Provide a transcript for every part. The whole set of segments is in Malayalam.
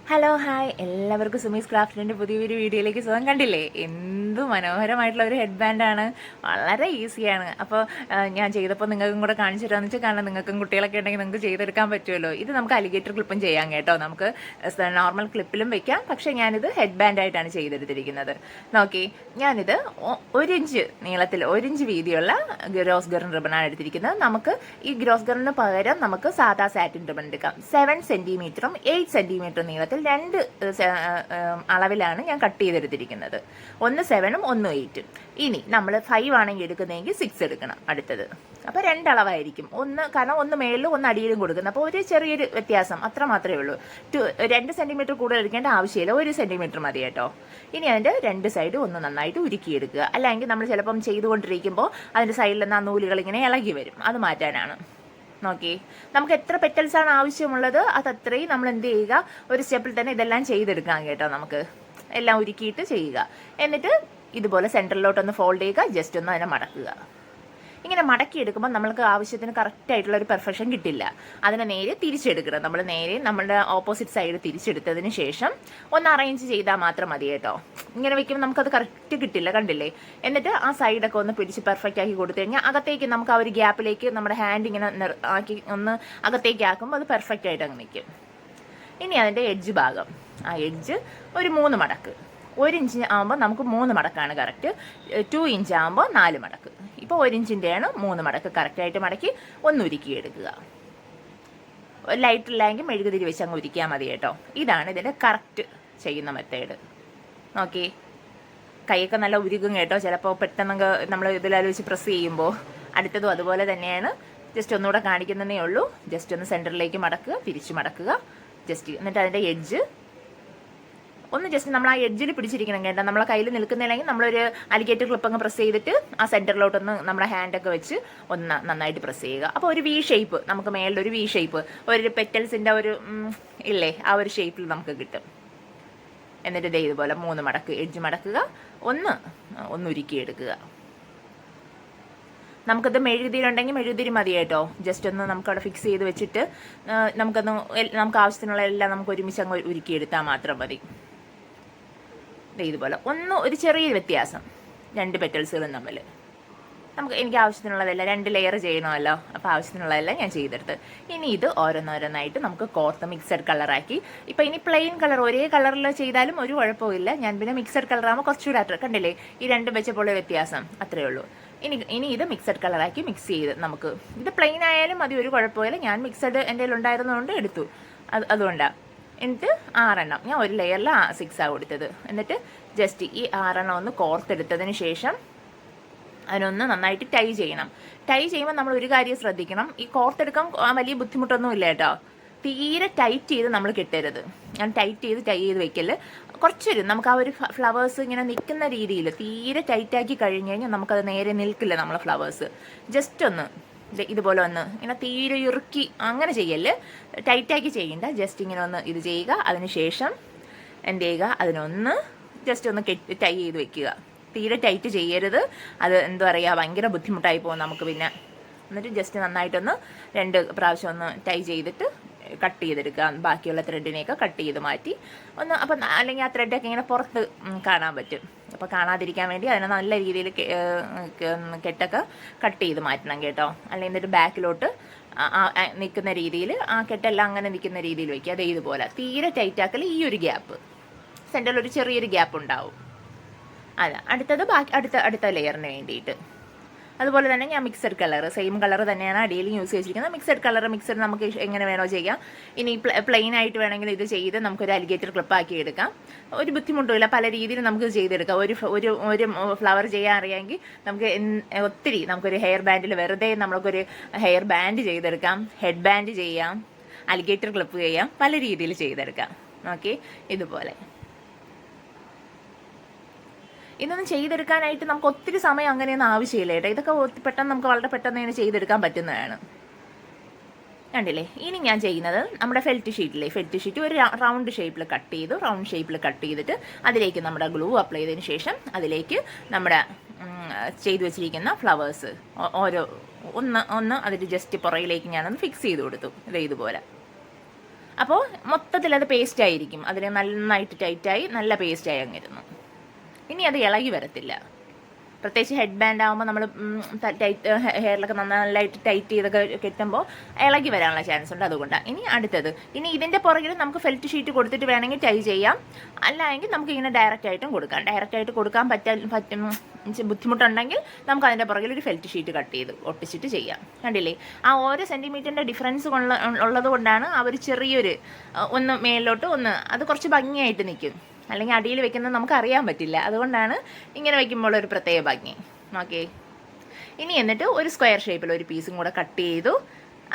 ഹലോ ഹായ് എല്ലാവർക്കും സുമീസ് ക്രാഫ്റ്റിൻ്റെ പുതിയൊരു വീഡിയോയിലേക്ക് സുഖം. കണ്ടില്ലേ എന്ത് മനോഹരമായിട്ടുള്ള ഒരു ഹെഡ് ബാൻഡാണ്, വളരെ ഈസിയാണ്. അപ്പോൾ ഞാൻ ചെയ്തപ്പോൾ നിങ്ങൾക്കും കൂടെ കാണിച്ചു തരാമെന്ന് വെച്ചാൽ, കാരണം നിങ്ങൾക്കും കുട്ടികളൊക്കെ ഉണ്ടെങ്കിൽ നിങ്ങൾക്ക് ചെയ്തെടുക്കാൻ പറ്റുമല്ലോ. ഇത് നമുക്ക് അലിഗേറ്റർ ക്ലിപ്പും ചെയ്യാം കേട്ടോ, നമുക്ക് നോർമൽ ക്ലിപ്പിലും വെക്കാം. പക്ഷേ ഞാനിത് ഹെഡ് ബാൻഡായിട്ടാണ് ചെയ്തെടുത്തിരിക്കുന്നത്. നോക്കി, ഞാനിത് 1 ഇഞ്ച് നീളത്തിൽ 1 ഇഞ്ച് വീതിയുള്ള ഗ്രോസ് ഗർൺ റിബണാണ് എടുത്തിരിക്കുന്നത്. നമുക്ക് ഈ ഗ്രോസ് ഗർണിന് പകരം നമുക്ക് സാധാ സാറ്റിൻ റിബൺ എടുക്കാം. 7 സെൻറ്റിമീറ്ററും 8 സെൻറ്റിമീറ്ററും നീളത്തിൽ 2 അളവിലാണ് ഞാൻ കട്ട് ചെയ്തെടുത്തിരിക്കുന്നത്. ഒന്ന് 7ഉം ഒന്ന് 8ഉം. ഇനി നമ്മൾ 5 ആണെങ്കിൽ എടുക്കുന്നതെങ്കിൽ 6 എടുക്കണം അടുത്തത്. അപ്പോൾ 2 അളവായിരിക്കും. കാരണം ഒന്ന് മേളിലും ഒന്ന് അടിയിലും കൊടുക്കുന്നത്. അപ്പോൾ ഒരു ചെറിയൊരു വ്യത്യാസം, അത്ര മാത്രമേ ഉള്ളൂ. 2 സെൻറ്റിമീറ്റർ കൂടുതൽ എടുക്കേണ്ട ആവശ്യമില്ല, 1 സെൻറ്റിമീറ്റർ മതി കേട്ടോ. ഇനി അതിൻ്റെ 2 സൈഡും ഒന്ന് നന്നായിട്ട് ഉരുക്കിയെടുക്കുക. അല്ലെങ്കിൽ നമ്മൾ ചിലപ്പം ചെയ്തുകൊണ്ടിരിക്കുമ്പോൾ അതിൻ്റെ സൈഡിൽ നിന്ന് ആ നൂലുകൾ ഇങ്ങനെ ഇളകി വരും, അത് മാറ്റാനാണ്. നോക്കി, നമുക്ക് എത്ര പെറ്റൽസ് ആണ് ആവശ്യമുള്ളത് അതത്രയും നമ്മൾ എന്ത് ചെയ്യുക, ഒരു സ്റ്റെപ്പിൽ തന്നെ ഇതെല്ലാം ചെയ്തെടുക്കാം കേട്ടോ. നമുക്ക് എല്ലാം ഉരുക്കിയിട്ട് ചെയ്യുക. എന്നിട്ട് ഇതുപോലെ സെൻറ്ററിലോട്ടൊന്ന് ഫോൾഡ് ചെയ്യുക, ജസ്റ്റ് ഒന്ന് അതിനെ മടക്കുക. ഇങ്ങനെ മടക്കിയെടുക്കുമ്പോൾ നമ്മൾക്ക് ആവശ്യത്തിന് കറക്റ്റായിട്ടുള്ള ഒരു പെർഫെക്ഷൻ കിട്ടില്ല. അതിനെ നേരെ തിരിച്ചെടുക്കണം. നമ്മൾ നേരെ നമ്മുടെ ഓപ്പോസിറ്റ് സൈഡ് തിരിച്ചെടുത്തതിന് ശേഷം ഒന്ന് അറേഞ്ച് ചെയ്താൽ മാത്രം മതി കേട്ടോ. ഇങ്ങനെ വെക്കുമ്പോൾ നമുക്കത് കറക്റ്റ് കിട്ടില്ല, കണ്ടില്ലേ. എന്നിട്ട് ആ സൈഡൊക്കെ ഒന്ന് പിടിച്ച് പെർഫെക്റ്റ് ആക്കി കൊടുത്തു കഴിഞ്ഞാൽ അകത്തേക്ക് നമുക്ക് ആ ഒരു ഗ്യാപ്പിലേക്ക് നമ്മുടെ ഹാൻഡ് ഇങ്ങനെ ആക്കി ഒന്ന് അകത്തേക്ക് ആക്കുമ്പോൾ അത് പെർഫെക്റ്റ് ആയിട്ട് അങ്ങ് നിൽക്കും. ഇനി അതിൻ്റെ എഡ്ജ് ഭാഗം, ആ എഡ്ജ് ഒരു 3 മടക്ക്. 1 ഇഞ്ച് ആകുമ്പോൾ നമുക്ക് 3 മടക്കാണ് കറക്റ്റ്. 2 ഇഞ്ച് ആകുമ്പോൾ 4 മടക്ക്. ഇപ്പോൾ 1 ഇഞ്ചിൻ്റെയാണ് 3 മടക്ക്. കറക്റ്റായിട്ട് മടക്കി ഒന്ന് ഉരുക്കിയെടുക്കുക. ലൈറ്റില്ലെങ്കിൽ മെഴുകുതിരി വെച്ച് അങ്ങ് ഉരുക്കിയാൽ മതി കേട്ടോ. ഇതാണ് ഇതിൻ്റെ കറക്റ്റ് ചെയ്യുന്ന മെത്തേഡ്. നോക്കി, കൈയൊക്കെ നല്ല ഉരുകും കേട്ടോ. ചിലപ്പോൾ പെട്ടെന്ന് നമ്മൾ ഇതിലാൽ വെച്ച് പ്രസ് ചെയ്യുമ്പോൾ. അടുത്തതും അതുപോലെ തന്നെയാണ്. ജസ്റ്റ് ഒന്നുകൂടെ കാണിക്കുന്നതേ ഉള്ളൂ. ജസ്റ്റ് ഒന്ന് സെൻറ്ററിലേക്ക് മടക്കുക, തിരിച്ച് മടക്കുക. ജസ്റ്റ് എന്നിട്ട് അതിൻ്റെ എഡ്ജ് ഒന്ന് ജസ്റ്റ് നമ്മൾ ആ എഡ്ജിൽ പിടിച്ചിരിക്കണം കേട്ടോ. നമ്മളെ കയ്യിൽ നിൽക്കുന്നില്ലെങ്കിൽ നമ്മളൊരു അലിഗേറ്റർ ക്ലിപ്പ് അങ്ങ് പ്രസ് ചെയ്തിട്ട് ആ സെൻറ്ററിലോട്ടൊന്ന് നമ്മുടെ ഹാൻഡൊക്കെ വെച്ച് ഒന്ന് നന്നായിട്ട് പ്രസ് ചെയ്യുക. അപ്പോൾ ഒരു വി ഷേപ്പ്, നമുക്ക് മേളിലൊരു വി ഷേപ്പ്, ഒരു പെറ്റൽസിൻ്റെ ഒരു ഇല്ലേ, ആ ഒരു ഷേപ്പിൽ നമുക്ക് കിട്ടും. എന്നിട്ട് ഇതേ ഇതുപോലെ 3 മടക്ക് എഡ്ജ് മടക്കുക, ഒന്ന് ഉരുക്കിയെടുക്കുക. നമുക്കത് മെഴുകുതിരിയുണ്ടെങ്കിൽ മെഴുകുതിരി മതി കേട്ടോ. ജസ്റ്റ് ഒന്ന് നമുക്കവിടെ ഫിക്സ് ചെയ്ത് വെച്ചിട്ട് നമുക്ക് ആവശ്യത്തിനുള്ള എല്ലാം നമുക്ക് ഒരുമിച്ച് അങ്ങ് ഉരുക്കിയെടുത്താൽ മാത്രം മതി. ഇതുപോലെ ഒരു ചെറിയൊരു വ്യത്യാസം 2 പെറ്റൽസുകളും തമ്മിൽ. എനിക്ക് ആവശ്യത്തിനുള്ളതെല്ലാം 2 ലെയർ ചെയ്യണമല്ലോ, അപ്പോൾ ആവശ്യത്തിനുള്ളതെല്ലാം ഞാൻ ചെയ്തെടുത്ത്. ഇനി ഇത് ഓരോന്നോരോന്നായിട്ട് നമുക്ക് കോർത്ത് മിക്സഡ് കളറാക്കി. ഇപ്പോൾ ഇനി പ്ലെയിൻ കളർ ഒരേ കളറിൽ ചെയ്താലും ഒരു കുഴപ്പമില്ല. ഞാൻ പിന്നെ മിക്സഡ് കളറാകുമ്പോൾ കുറച്ചുകൂടെ കണ്ടില്ലേ, ഈ 2 വെച്ചപ്പോൾ വ്യത്യാസം അത്രയേ ഉള്ളൂ. ഇനി ഇത് മിക്സഡ് കളറാക്കി മിക്സ് ചെയ്ത് നമുക്ക് ഇത് പ്ലെയിൻ ആയാലും മതി, ഒരു കുഴപ്പമില്ല. ഞാൻ മിക്സഡ് എൻ്റെ കയ്യിൽ ഉണ്ടായിരുന്നതുകൊണ്ട് എടുത്തു, അതുകൊണ്ടാണ്. എന്നിട്ട് 6 എണ്ണം ഞാൻ ഒരു ലെയറിൽ 6 കൊടുത്തത്. എന്നിട്ട് ജസ്റ്റ് ഈ 6 എണ്ണം ഒന്ന് കോർത്തെടുത്തതിന് ശേഷം അതിനൊന്ന് നന്നായിട്ട് ടൈ ചെയ്യണം. ടൈ ചെയ്യുമ്പോൾ നമ്മൾ ഒരു കാര്യം ശ്രദ്ധിക്കണം, ഈ കോർത്തെടുക്കാൻ വലിയ ബുദ്ധിമുട്ടൊന്നും ഇല്ല കേട്ടോ. തീരെ ടൈറ്റ് ചെയ്ത് നമ്മൾ കെട്ടരുത്. ഞാൻ ടൈറ്റ് ചെയ്ത് വെക്കല് കുറച്ചൊരു നമുക്ക് ആ ഒരു ഫ്ലവേഴ്സ് ഇങ്ങനെ നിൽക്കുന്ന രീതിയിൽ തീരെ ടൈറ്റാക്കി കഴിഞ്ഞ് കഴിഞ്ഞാൽ നമുക്കത് നേരെ നിൽക്കില്ല നമ്മളെ ഫ്ലവേഴ്സ്. ജസ്റ്റ് ഒന്ന് ഇതുപോലെ ഒന്ന് ഇങ്ങനെ തീരെ ഇറുക്കി അങ്ങനെ ചെയ്യല്, ടൈറ്റാക്കി ചെയ്യണ്ട. ജസ്റ്റ് ഇങ്ങനെ ഒന്ന് ഇത് ചെയ്യുക. അതിനുശേഷം എന്ത് ചെയ്യുക, അതിനൊന്ന് ജസ്റ്റ് ഒന്ന് ടൈ ചെയ്ത് വെക്കുക. തീരെ ടൈറ്റ് ചെയ്യരുത്, അത് എന്താ പറയുക, ഭയങ്കര ബുദ്ധിമുട്ടായി പോകും നമുക്ക് പിന്നെ. എന്നിട്ട് ജസ്റ്റ് നന്നായിട്ടൊന്ന് 2 പ്രാവശ്യം ഒന്ന് ടൈ ചെയ്തിട്ട് കട്ട് ചെയ്തെടുക്കുക. ബാക്കിയുള്ള ത്രെഡിനെയൊക്കെ കട്ട് ചെയ്ത് മാറ്റി അപ്പം അല്ലെങ്കിൽ ആ ത്രെഡൊക്കെ ഇങ്ങനെ പുറത്ത് കാണാൻ പറ്റും. അപ്പോൾ കാണാതിരിക്കാൻ വേണ്ടി അതിനെ നല്ല രീതിയിൽ കെട്ടൊക്കെ കട്ട് ചെയ്ത് മാറ്റണം കേട്ടോ. അല്ലെങ്കിൽ എന്നിട്ട് ബാക്കിലോട്ട് നിൽക്കുന്ന രീതിയിൽ ആ കെട്ടെല്ലാം അങ്ങനെ നിൽക്കുന്ന രീതിയിൽ വയ്ക്കുക. അതേ ഇതുപോലെ തീരെ ടൈറ്റാക്കൽ, ഈ ഒരു ഗ്യാപ്പ് സെൻറ്ററിൽ ഒരു ചെറിയൊരു ഗ്യാപ്പ് ഉണ്ടാവും. അല്ല, അടുത്തത് അടുത്ത ലെയറിന് വേണ്ടിയിട്ട് അതുപോലെ തന്നെ ഞാൻ മിക്സഡ് കളർ, സെയിം കളർ തന്നെയാണ് അടിയിൽ യൂസ് ചെയ്തിരിക്കുന്നത്. മിക്സഡ് നമുക്ക് എങ്ങനെ വേണോ ചെയ്യാം. ഇനി പ്ലെയിൻ ആയിട്ട് വേണമെങ്കിൽ ഇത് ചെയ്ത് നമുക്കൊരു അലിഗേറ്റർ ക്ലിപ്പാക്കി എടുക്കാം. ഒരു ബുദ്ധിമുട്ടുമില്ല, പല രീതിയിൽ നമുക്ക് ചെയ്തെടുക്കാം. ഒരു ഫ്ലവർ ചെയ്യാൻ അറിയാമെങ്കിൽ നമുക്ക് ഒത്തിരി നമുക്കൊരു ഹെയർ ബാൻഡിൽ വെറുതെ നമുക്കൊരു ഹെയർ ബാൻഡ് ചെയ്തെടുക്കാം, ഹെഡ് ബാൻഡ് ചെയ്യാം, അലിഗേറ്റർ ക്ലിപ്പ് ചെയ്യാം, പല രീതിയിൽ ചെയ്തെടുക്കാം. ഓക്കെ, ഇതുപോലെ ഇതൊന്നും ചെയ്തെടുക്കാനായിട്ട് നമുക്ക് ഒത്തിരി സമയം അങ്ങനെയൊന്നും ആവശ്യമില്ല കേട്ടോ. ഇതൊക്കെ പെട്ടെന്ന് നമുക്ക് വളരെ പെട്ടെന്ന് തന്നെ ചെയ്തെടുക്കാൻ പറ്റുന്നതാണ്. കണ്ടില്ലേ. ഇനി ഞാൻ ചെയ്യുന്നത് നമ്മുടെ ഫെൽറ്റ് ഷീറ്റ് ഒരു റൗണ്ട് ഷേപ്പിൽ കട്ട് ചെയ്തിട്ട് അതിലേക്ക് നമ്മുടെ ഗ്ലൂ അപ്ലൈ ചെയ്തതിന് ശേഷം അതിലേക്ക് നമ്മുടെ ചെയ്തു വെച്ചിരിക്കുന്ന ഫ്ലവേഴ്സ് ഒന്ന് അതിൽ ജസ്റ്റ് പുറകിലേക്ക് ഞാനൊന്ന് ഫിക്സ് ചെയ്ത് കൊടുത്തു. ഇതുപോലെ അപ്പോൾ മൊത്തത്തിൽ അത് പേസ്റ്റ് ആയിരിക്കും, അതിൽ നന്നായിട്ട് ടൈറ്റായി നല്ല പേസ്റ്റായി അങ്ങിരുന്നു. ഇനി അത് ഇളകി വരത്തില്ല. പ്രത്യേകിച്ച് ഹെഡ് ബാൻഡ് ആകുമ്പോൾ നമ്മൾ ടൈറ്റ് ഹെയറിലൊക്കെ നന്നായിട്ട് ടൈറ്റ് ചെയ്തൊക്കെ കെട്ടുമ്പോൾ ഇളകി വരാനുള്ള ചാൻസ് ഉണ്ട്. അതുകൊണ്ടാണ്. ഇനി അടുത്തത്, ഇനി ഇതിൻ്റെ പുറകിൽ നമുക്ക് ഫെൽറ്റ് ഷീറ്റ് കൊടുത്തിട്ട് വേണമെങ്കിൽ ടൈ ചെയ്യാം, അല്ലെങ്കിൽ നമുക്ക് ഇങ്ങനെ ഡയറക്റ്റായിട്ടും കൊടുക്കാം. ഡയറക്റ്റായിട്ട് കൊടുക്കാൻ പറ്റും ബുദ്ധിമുട്ടുണ്ടെങ്കിൽ നമുക്ക് അതിൻ്റെ പുറകിൽ ഒരു ഫെൽറ്റ് ഷീറ്റ് കട്ട് ചെയ്ത് ഒട്ടിച്ചിട്ട് ചെയ്യാം. കണ്ടില്ലേ, ആ ഓരോ സെൻറ്റിമീറ്ററിൻ്റെ ഡിഫറൻസ് ഉള്ളത് കൊണ്ടാണ് ആ ഒരു ചെറിയൊരു ഒന്ന് മേലിലോട്ട് ഒന്ന് അത് കുറച്ച് ഭംഗിയായിട്ട് നിൽക്കും. അല്ലെങ്കിൽ അടിയിൽ വെക്കുന്നത് നമുക്ക് അറിയാൻ പറ്റില്ല. അതുകൊണ്ടാണ് ഇങ്ങനെ വയ്ക്കുമ്പോൾ ഒരു പ്രത്യേക ഭംഗി. ഓക്കെ, ഇനി എന്നിട്ട് ഒരു സ്ക്വയർ ഷേപ്പിൽ ഒരു പീസും കൂടെ കട്ട് ചെയ്തു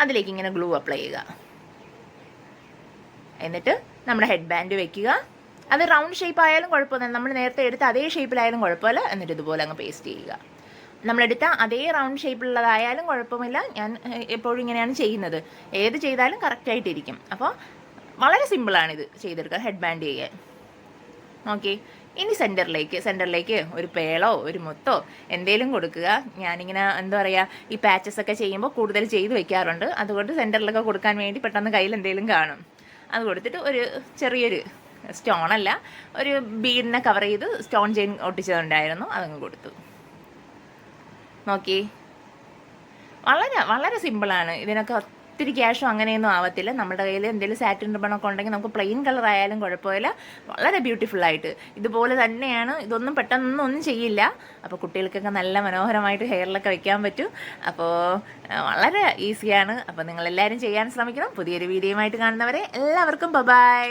അതിലേക്ക് ഇങ്ങനെ ഗ്ലൂ അപ്ലൈ ചെയ്യുക. എന്നിട്ട് നമ്മുടെ ഹെഡ് ബാൻഡ് വെക്കുക. അത് റൗണ്ട് ഷേപ്പ് ആയാലും കുഴപ്പമൊന്നുമില്ല, നമ്മൾ നേരത്തെ എടുത്ത അതേ ഷേപ്പിലായാലും കുഴപ്പമില്ല. എന്നിട്ട് ഇതുപോലെ അങ്ങ് പേസ്റ്റ് ചെയ്യുക. നമ്മളെടുത്ത അതേ റൗണ്ട് ഷേപ്പിലുള്ളതായാലും കുഴപ്പമില്ല. ഞാൻ എപ്പോഴും ഇങ്ങനെയാണ് ചെയ്യുന്നത്. ഏത് ചെയ്താലും കറക്റ്റായിട്ടിരിക്കും. അപ്പോൾ വളരെ സിമ്പിളാണിത് ചെയ്തെടുക്കുക, ഹെഡ് ബാൻഡ് ചെയ്യാൻ. ഓക്കെ, ഇനി സെൻറ്ററിലേക്ക് ഒരു പേളോ ഒരു മുത്തോ എന്തേലും കൊടുക്കുക. ഞാനിങ്ങനെ എന്താ പറയുക, ഈ പാച്ചസ് ഒക്കെ ചെയ്യുമ്പോൾ കൂടുതൽ ചെയ്ത് വെക്കാറുണ്ട്. അതുകൊണ്ട് സെൻറ്ററിലൊക്കെ കൊടുക്കാൻ വേണ്ടി പെട്ടെന്ന് കയ്യിൽ എന്തെങ്കിലും കാണും. അത് കൊടുത്തിട്ട് ഒരു ചെറിയൊരു സ്റ്റോണല്ല, ഒരു ബീഡിനെ കവർ ചെയ്ത് സ്റ്റോൺ ചെയിൻ ഒട്ടിച്ചതുണ്ടായിരുന്നു, അതങ്ങ് കൊടുത്തു. നോക്കി, വളരെ വളരെ സിമ്പിളാണ്. ഇതിനൊക്കെ ഒത്തിരി ക്യാഷും അങ്ങനെയൊന്നും ആവത്തില്ല. നമ്മുടെ കയ്യിൽ എന്തെങ്കിലും സാറ്റിൻ റിബണൊക്കെ ഉണ്ടെങ്കിൽ നമുക്ക് പ്ലെയിൻ കളർ ആയാലും കുഴപ്പമില്ല. വളരെ ബ്യൂട്ടിഫുള്ളായിട്ട് ഇതുപോലെ തന്നെയാണ്. ഇതൊന്നും പെട്ടെന്നൊന്നും ഒന്നും ചെയ്യില്ല. അപ്പോൾ കുട്ടികൾക്കൊക്കെ നല്ല മനോഹരമായിട്ട് ഹെയറിലൊക്കെ വെക്കാൻ പറ്റും. അപ്പോൾ വളരെ ഈസിയാണ്. അപ്പോൾ നിങ്ങളെല്ലാവരും ചെയ്യാൻ ശ്രമിക്കണം. പുതിയൊരു വീഡിയോയുമായിട്ട് കാണുന്നവരെ എല്ലാവർക്കും ബൈ.